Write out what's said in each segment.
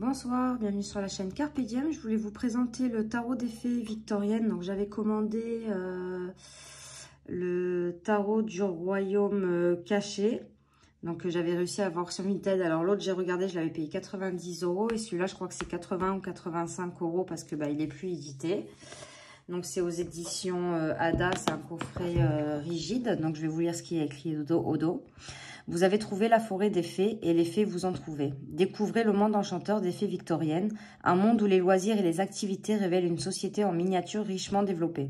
Bonsoir, bienvenue sur la chaîne Carpe Diem. Je voulais vous présenter le tarot des fées victoriennes. Donc j'avais commandé le tarot du royaume caché. Donc j'avais réussi à avoir sur Vinted. Alors l'autre j'ai regardé, je l'avais payé 90 € et celui-là je crois que c'est 80 ou 85 € parce que il est plus édité. Donc c'est aux éditions Ada, c'est un coffret rigide. Donc je vais vous lire ce qui est écrit au dos. Vous avez trouvé la forêt des fées et les fées vous ont trouvé. Découvrez le monde enchanteur des fées victoriennes, un monde où les loisirs et les activités révèlent une société en miniature richement développée.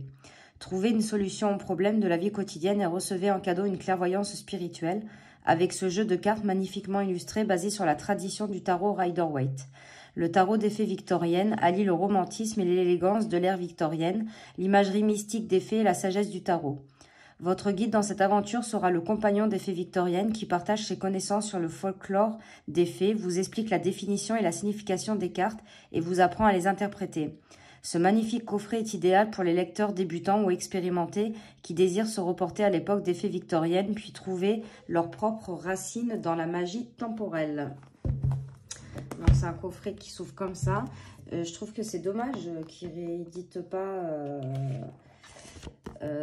Trouvez une solution aux problèmes de la vie quotidienne et recevez en cadeau une clairvoyance spirituelle avec ce jeu de cartes magnifiquement illustré basé sur la tradition du tarot Rider-Waite. Le tarot des fées victoriennes allie le romantisme et l'élégance de l'ère victorienne, l'imagerie mystique des fées et la sagesse du tarot. Votre guide dans cette aventure sera le compagnon des fées victoriennes qui partage ses connaissances sur le folklore des fées, vous explique la définition et la signification des cartes et vous apprend à les interpréter. Ce magnifique coffret est idéal pour les lecteurs débutants ou expérimentés qui désirent se reporter à l'époque des fées victoriennes puis trouver leurs propres racines dans la magie temporelle. Donc c'est un coffret qui s'ouvre comme ça. Je trouve que c'est dommage qu'ils rééditent pas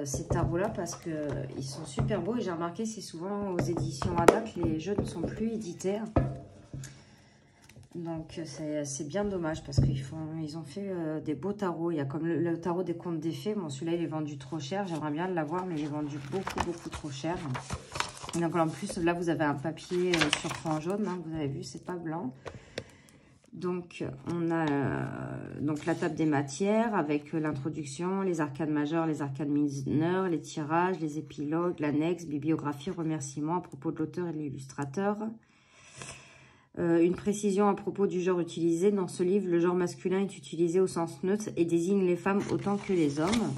ces tarots-là parce qu'ils sont super beaux. Et j'ai remarqué c'est souvent aux éditions Ada que les jeux ne sont plus édités. Donc c'est bien dommage parce qu'ils ont fait des beaux tarots. Il y a comme le tarot des contes des fées. Bon, celui-là il est vendu trop cher. J'aimerais bien l'avoir mais il est vendu beaucoup trop cher. Donc en plus là vous avez un papier sur fond jaune. Hein, vous avez vu, c'est pas blanc. Donc, on a donc la table des matières avec l'introduction, les arcanes majeures, les arcanes mineures, les tirages, les épilogues, l'annexe, bibliographie, remerciements à propos de l'auteur et de l'illustrateur. Une précision à propos du genre utilisé. Dans ce livre, le genre masculin est utilisé au sens neutre et désigne les femmes autant que les hommes.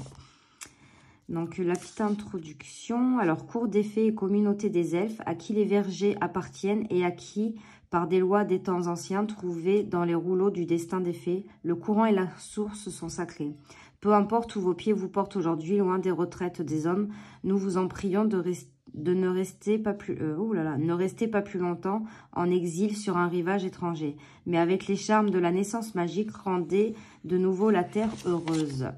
Donc, la petite introduction. Alors, cours des fées et communauté des elfes, à qui les vergers appartiennent et à qui, par des lois des temps anciens trouvées dans les rouleaux du destin des fées, le courant et la source sont sacrés. Peu importe où vos pieds vous portent aujourd'hui, loin des retraites des hommes, nous vous en prions de ne rester pas plus longtemps en exil sur un rivage étranger. Mais avec les charmes de la naissance magique, rendez de nouveau la terre heureuse.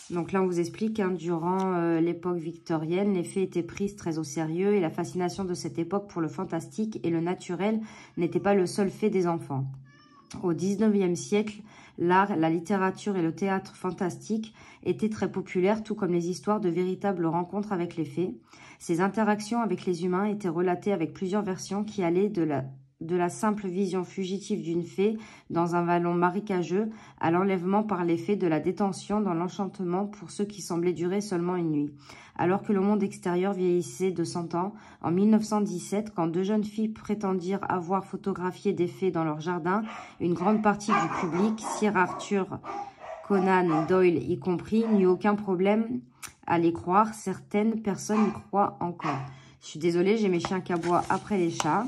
Donc là, on vous explique, durant l'époque victorienne, les fées étaient prises très au sérieux et la fascination de cette époque pour le fantastique et le naturel n'était pas le seul fait des enfants. Au 19e siècle, l'art, la littérature et le théâtre fantastique étaient très populaires, tout comme les histoires de véritables rencontres avec les fées. Ces interactions avec les humains étaient relatées avec plusieurs versions qui allaient de la simple vision fugitive d'une fée dans un vallon marécageux à l'enlèvement par les fées de la détention dans l'enchantement pour ceux qui semblaient durer seulement une nuit. Alors que le monde extérieur vieillissait de 100 ans, en 1917, quand deux jeunes filles prétendirent avoir photographié des fées dans leur jardin, une grande partie du public, Sir Arthur Conan Doyle y compris, n'eut aucun problème à les croire. Certaines personnes y croient encore. Je suis désolée, j'ai mes chiens qui aboient après les chats.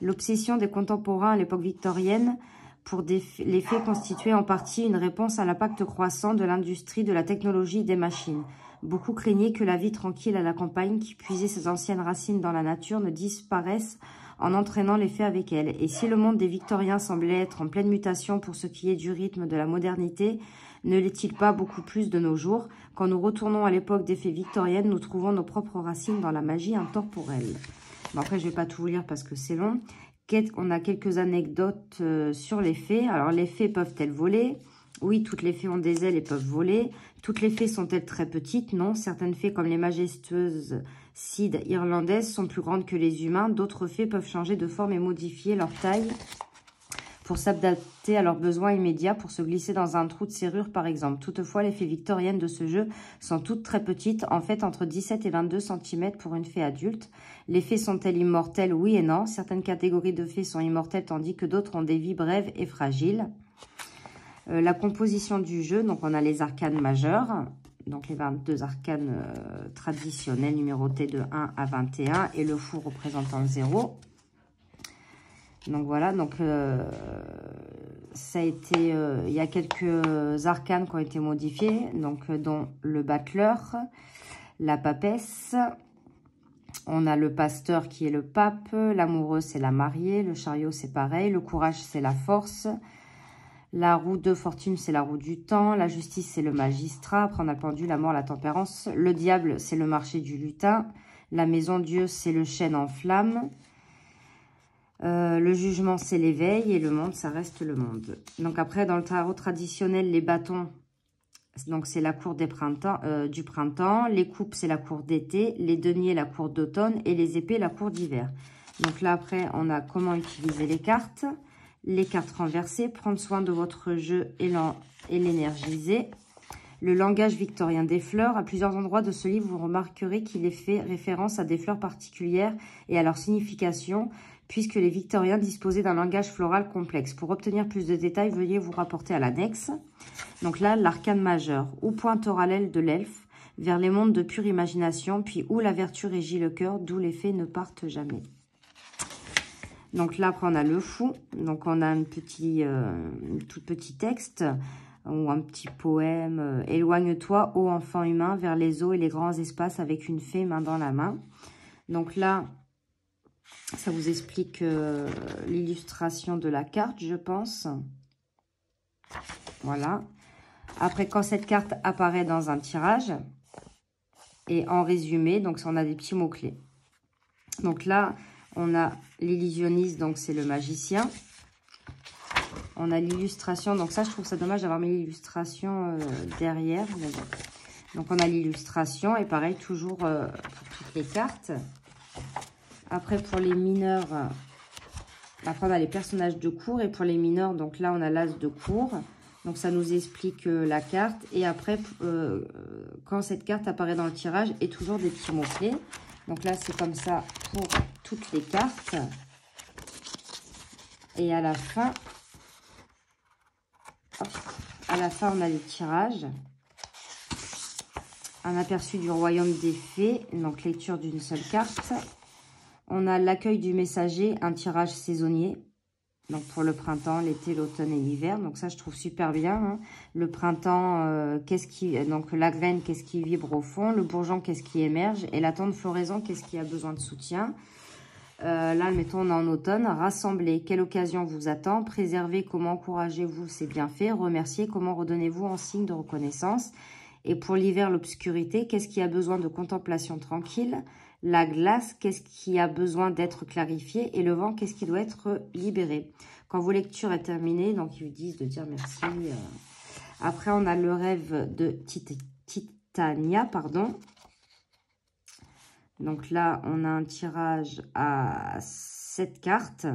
L'obsession des contemporains à l'époque victorienne pour les fées constituait en partie une réponse à l'impact croissant de l'industrie de la technologie et des machines. Beaucoup craignaient que la vie tranquille à la campagne, qui puisait ses anciennes racines dans la nature, ne disparaisse en entraînant les fées avec elle. Et si le monde des Victoriens semblait être en pleine mutation pour ce qui est du rythme de la modernité, ne l'est-il pas beaucoup plus de nos jours? Quand nous retournons à l'époque des fées victoriennes, nous trouvons nos propres racines dans la magie intemporelle. Bon, après, je ne vais pas tout vous lire parce que c'est long. On a quelques anecdotes sur les fées. Alors, les fées peuvent-elles voler? Oui, toutes les fées ont des ailes et peuvent voler. Toutes les fées sont-elles très petites? Non. Certaines fées, comme les majestueuses cides irlandaises, sont plus grandes que les humains. D'autres fées peuvent changer de forme et modifier leur taille pour s'adapter à leurs besoins immédiats, pour se glisser dans un trou de serrure par exemple. Toutefois, les fées victoriennes de ce jeu sont toutes très petites, en fait entre 17 et 22 cm pour une fée adulte. Les fées sont-elles immortelles? Oui et non. Certaines catégories de fées sont immortelles tandis que d'autres ont des vies brèves et fragiles. La composition du jeu, donc on a les arcanes majeures, donc les 22 arcanes traditionnelles numérotés de 1 à 21 et le fou représentant le 0. Donc voilà, donc ça a été, il y a quelques arcanes qui ont été modifiés, donc dont le battleur, la papesse, On a le pasteur qui est le pape, l'amoureux c'est la mariée, le chariot c'est pareil, le courage c'est la force, la roue de fortune c'est la roue du temps, la justice c'est le magistrat, après on a le pendule, la mort, la tempérance, le diable c'est le marché du lutin, la maison Dieu c'est le chêne en flamme, le jugement c'est l'éveil et le monde ça reste le monde. Donc après dans le tarot traditionnel les bâtons, donc c'est la cour des du printemps, les coupes c'est la cour d'été, les deniers la cour d'automne et les épées la cour d'hiver. Donc là après on a comment utiliser les cartes renversées, prendre soin de votre jeu et l'énergiser. Le langage victorien des fleurs, à plusieurs endroits de ce livre vous remarquerez qu'il est fait référence à des fleurs particulières et à leur signification, puisque les victoriens disposaient d'un langage floral complexe. Pour obtenir plus de détails, veuillez vous rapporter à l'annexe. Donc là, l'arcane majeur, où pointera l'aile de l'elfe, vers les mondes de pure imagination, puis où la vertu régit le cœur, d'où les fées ne partent jamais. Donc là, après, on a le fou. Donc on a un tout petit texte ou un petit poème. Éloigne-toi, ô enfant humain, vers les eaux et les grands espaces avec une fée main dans la main. Donc là, ça vous explique l'illustration de la carte, je pense. Voilà. Après, quand cette carte apparaît dans un tirage, et en résumé, donc on a des petits mots-clés. Donc là, on a l'illusionniste, donc c'est le magicien. On a l'illustration, donc ça, je trouve ça dommage d'avoir mis l'illustration derrière. Donc on a l'illustration, et pareil, toujours pour toutes les cartes. Après, pour les mineurs, après on a les personnages de cour, et pour les mineurs, donc là, on a l'as de cour. Donc, ça nous explique la carte. Et après, quand cette carte apparaît dans le tirage, et toujours des petits mots-clés. Donc là, c'est comme ça pour toutes les cartes. Et à la fin, on a les tirages. Un aperçu du royaume des fées. Donc, lecture d'une seule carte. On a l'accueil du messager, un tirage saisonnier. Donc, pour le printemps, l'été, l'automne et l'hiver. Donc, ça, je trouve super bien. Hein. Le printemps, donc la graine, qu'est-ce qui vibre au fond. Le bourgeon, qu'est-ce qui émerge. Et la tendre floraison, qu'est-ce qui a besoin de soutien. Là, mettons, on est en automne. Rassembler, quelle occasion vous attend. Préserver, comment encouragez-vous ces bienfaits. Remercier, comment redonnez-vous en signe de reconnaissance. Et pour l'hiver, l'obscurité, qu'est-ce qui a besoin de contemplation tranquille. La glace, qu'est-ce qui a besoin d'être clarifié, et le vent, qu'est-ce qui doit être libéré. Quand vos lectures est terminée, donc ils vous disent de dire merci. Après, on a le rêve de Titania, pardon. Donc là, on a un tirage à 7 cartes.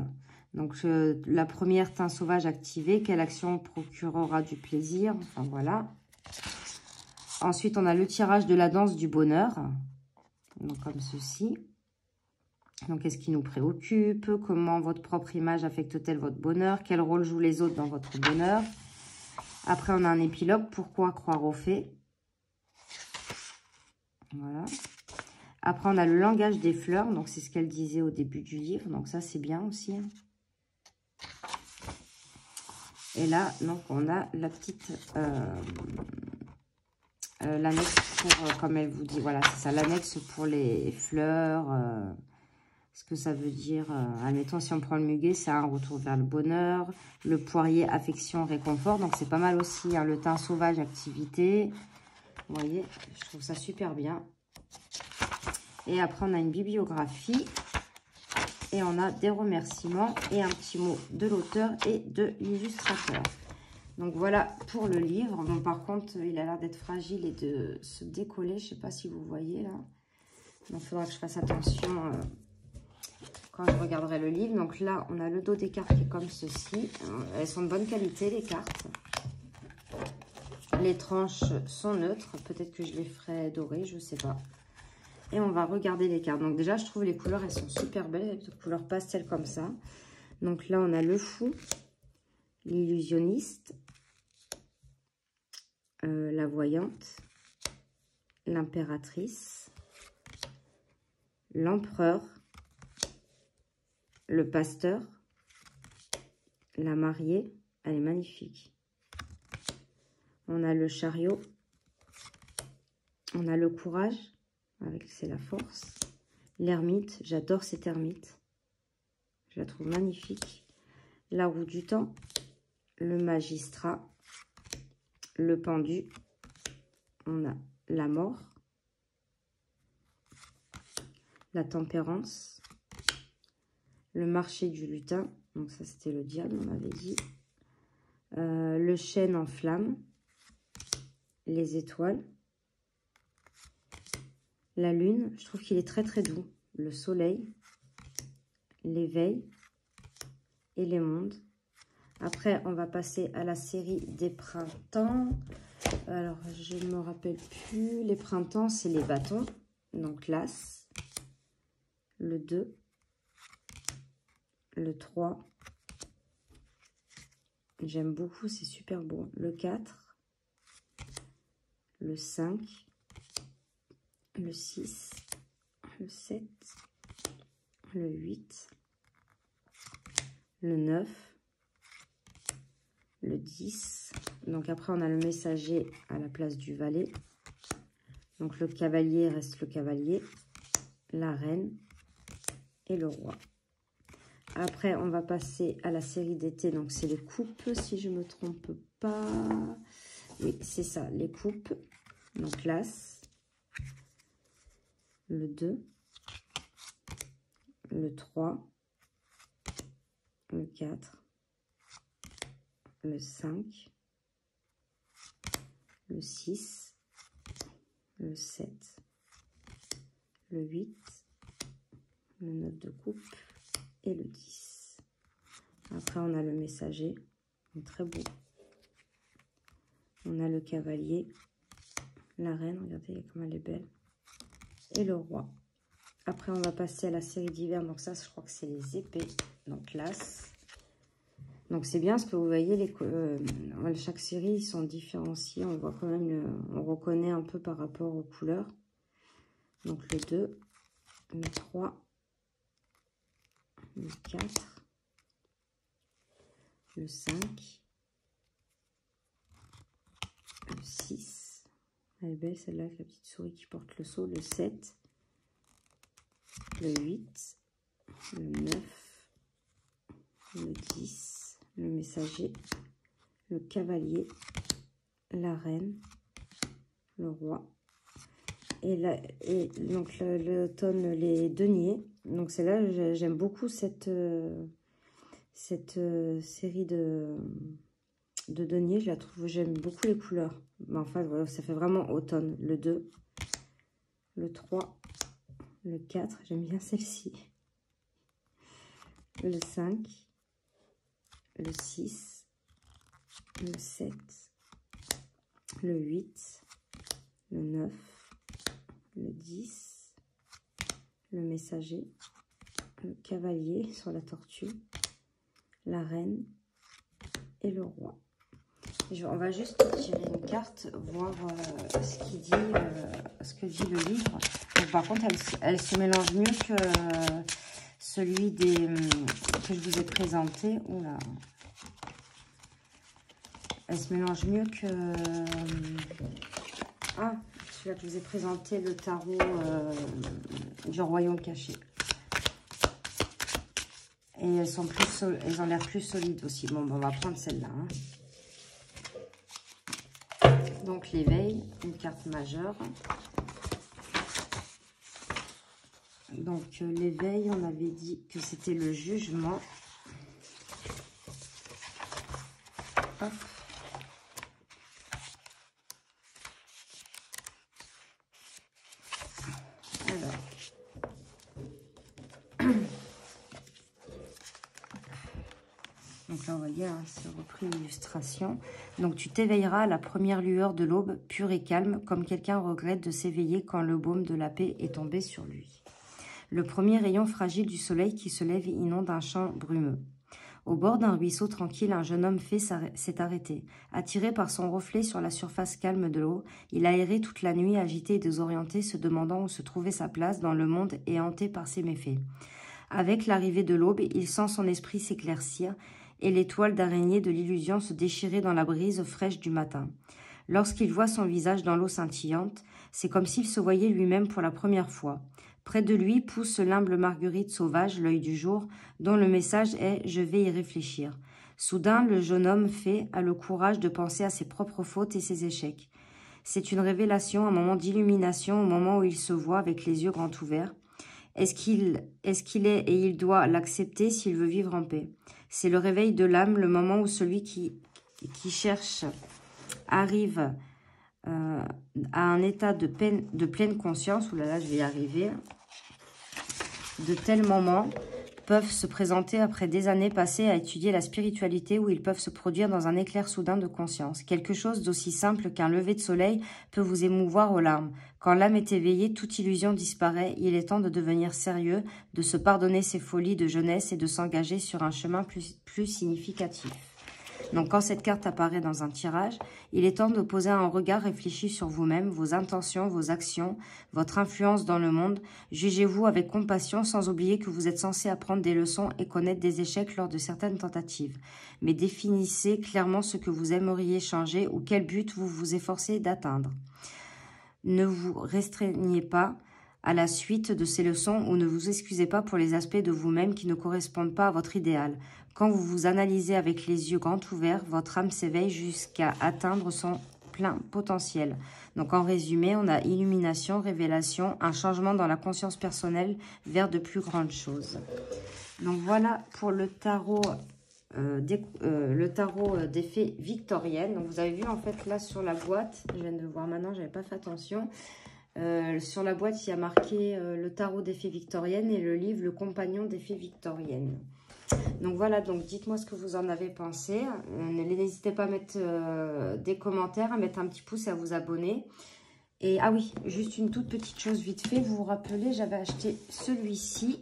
Donc la première, teint sauvage activé, quelle action procurera du plaisir, enfin voilà. Ensuite, on a le tirage de la danse du bonheur. Donc, comme ceci. Donc, qu'est-ce qui nous préoccupe? Comment votre propre image affecte-t-elle votre bonheur? Quel rôle jouent les autres dans votre bonheur? Après, on a un épilogue. Pourquoi croire aux fées? Voilà. Après, on a le langage des fleurs. Donc, c'est ce qu'elle disait au début du livre. Donc, ça, c'est bien aussi. Et là, donc, on a la petite... l'annexe pour, comme elle vous dit, voilà, c'est ça, l'annexe pour les fleurs, ce que ça veut dire, admettons, si on prend le muguet, c'est un retour vers le bonheur, le poirier, affection, réconfort, donc c'est pas mal aussi, hein, le thym sauvage, activité, vous voyez, je trouve ça super bien. Et après, on a une bibliographie, et on a des remerciements, et un petit mot de l'auteur et de l'illustrateur. Donc, voilà pour le livre. Bon, par contre, il a l'air d'être fragile et de se décoller. Je ne sais pas si vous voyez, là. Donc, il faudra que je fasse attention quand je regarderai le livre. Donc, là, on a le dos des cartes qui est comme ceci. Elles sont de bonne qualité, les cartes. Les tranches sont neutres. Peut-être que je les ferai dorées, je ne sais pas. Et on va regarder les cartes. Donc, déjà, je trouve les couleurs, elles sont super belles. Avec des couleurs pastel comme ça. Donc, là, on a le fou, l'illusionniste, la voyante, l'impératrice, l'empereur, le pasteur, la mariée, elle est magnifique. On a le chariot, on a le courage, avec c'est la force, L'ermite, j'adore cette ermite. Je la trouve magnifique. La roue du temps. Le magistrat. Le pendu. On a la mort. La tempérance. Le marché du lutin. Donc ça, c'était le diable, on avait dit. Le chêne en flamme. Les étoiles. La lune, je trouve qu'il est très très doux. Le soleil. L'éveil. Et les mondes. Après, on va passer à la série des printemps. Alors, je ne me rappelle plus. Les printemps, c'est les bâtons. Donc, l'as. Le 2. Le 3. J'aime beaucoup, c'est super beau. Le 4. Le 5. Le 6. Le 7. Le 8. Le 9. Le 10. Donc après, on a le messager à la place du valet. Donc le cavalier reste le cavalier. La reine et le roi. Après, on va passer à la série d'été. Donc c'est les coupes, si je ne me trompe pas. Oui, c'est ça, les coupes. Donc l'as. Le 2. Le 3. Le 4. Le 5, le 6, le 7, le 8, le 9 de coupe et le 10. Après, on a le messager, très beau. On a le cavalier, la reine, regardez comme elle est belle, et le roi. Après, on va passer à la série d'hiver, donc ça, je crois que c'est les épées, donc l'as. Donc c'est bien parce que vous voyez, chaque série, ils sont différenciés. On voit quand même, on reconnaît un peu par rapport aux couleurs. Donc le 2, le 3, le 4, le 5, le 6. Elle est belle celle-là avec la petite souris qui porte le seau. Le 7, le 8, le 9, le 10. Le messager, le cavalier, la reine, le roi. Et donc l'automne, les deniers. Donc c'est là, j'aime beaucoup cette série de deniers. Je la trouve, j'aime beaucoup les couleurs. Mais enfin, voilà, ça fait vraiment automne. Le 2, le 3, le 4. J'aime bien celle-ci. Le 5. Le 6, le 7, le 8, le 9, le 10, le messager, le cavalier sur la tortue, la reine et le roi. On va juste tirer une carte, voir ce que dit le livre. Donc, par contre, elle se mélange mieux que celui que je vous ai présenté. Oula. Elle se mélange mieux que... celui-là que je vous ai présenté, le tarot du royaume caché. Et elles ont l'air plus solides aussi. Bon, on va prendre celle-là. Hein. Donc, l'éveil, une carte majeure. Donc, l'éveil, on avait dit que c'était le jugement. Hop. Alors. Donc là, on va dire, c'est repris l'illustration. Donc, tu t'éveilleras à la première lueur de l'aube, pure et calme, comme quelqu'un regrette de s'éveiller quand le baume de la paix est tombé sur lui. Le premier rayon fragile du soleil qui se lève inonde un champ brumeux. Au bord d'un ruisseau tranquille, un jeune homme s'est arrêté. Attiré par son reflet sur la surface calme de l'eau, il a erré toute la nuit, agité et désorienté, se demandant où se trouvait sa place dans le monde et hanté par ses méfaits. Avec l'arrivée de l'aube, il sent son esprit s'éclaircir et l'étoile d'araignée de l'illusion se déchirer dans la brise fraîche du matin. Lorsqu'il voit son visage dans l'eau scintillante, c'est comme s'il se voyait lui-même pour la première fois. Près de lui pousse l'humble marguerite sauvage, l'œil du jour, dont le message est « Je vais y réfléchir ». Soudain, le jeune homme a le courage de penser à ses propres fautes et ses échecs. C'est une révélation, un moment d'illumination, au moment où il se voit avec les yeux grands ouverts. Est-ce qu'il est et il doit l'accepter s'il veut vivre en paix? C'est le réveil de l'âme, le moment où celui qui cherche arrive à un état de pleine conscience. Ouh là là, je vais y arriver. De tels moments peuvent se présenter après des années passées à étudier la spiritualité, où ils peuvent se produire dans un éclair soudain de conscience. Quelque chose d'aussi simple qu'un lever de soleil peut vous émouvoir aux larmes. Quand l'âme est éveillée, toute illusion disparaît. Il est temps de devenir sérieux, de se pardonner ses folies de jeunesse et de s'engager sur un chemin plus significatif. Donc, quand cette carte apparaît dans un tirage, il est temps de poser un regard réfléchi sur vous-même, vos intentions, vos actions, votre influence dans le monde. Jugez-vous avec compassion, sans oublier que vous êtes censé apprendre des leçons et connaître des échecs lors de certaines tentatives. Mais définissez clairement ce que vous aimeriez changer ou quel but vous vous efforcez d'atteindre. Ne vous restreignez pas à la suite de ces leçons ou ne vous excusez pas pour les aspects de vous-même qui ne correspondent pas à votre idéal. Quand vous vous analysez avec les yeux grands ouverts, votre âme s'éveille jusqu'à atteindre son plein potentiel. Donc en résumé, on a illumination, révélation, un changement dans la conscience personnelle vers de plus grandes choses. Donc voilà pour le tarot des fées victoriennes. Donc vous avez vu en fait là sur la boîte, je viens de voir maintenant, j'avais pas fait attention. Sur la boîte, il y a marqué le tarot des fées victoriennes et le livre Le compagnon des fées victoriennes. Donc voilà, donc dites-moi ce que vous en avez pensé. N'hésitez pas à mettre des commentaires, à mettre un petit pouce et à vous abonner. Et ah oui, juste une toute petite chose vite fait. Vous vous rappelez, j'avais acheté celui-ci.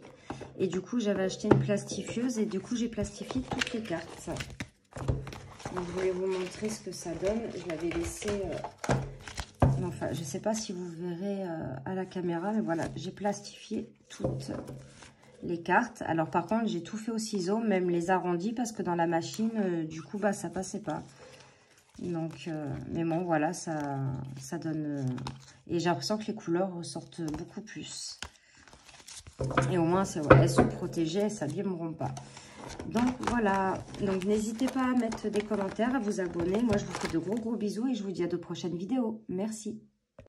Et du coup, j'avais acheté une plastifieuse. Et du coup, j'ai plastifié toutes les cartes. Donc, je voulais vous montrer ce que ça donne. Je l'avais laissé... Enfin, je ne sais pas si vous verrez à la caméra. Mais voilà, j'ai plastifié toutes les cartes. Alors, par contre, j'ai tout fait au ciseau, même les arrondis. Parce que dans la machine, du coup, bah, ça ne passait pas. Donc, mais bon, voilà, ça donne... et j'ai l'impression que les couleurs ressortent beaucoup plus. Et au moins, elles sont protégées, elles ne s'abîmeront pas. Donc, voilà. Donc, n'hésitez pas à mettre des commentaires, à vous abonner. Moi, je vous fais de gros bisous et je vous dis à de prochaines vidéos. Merci.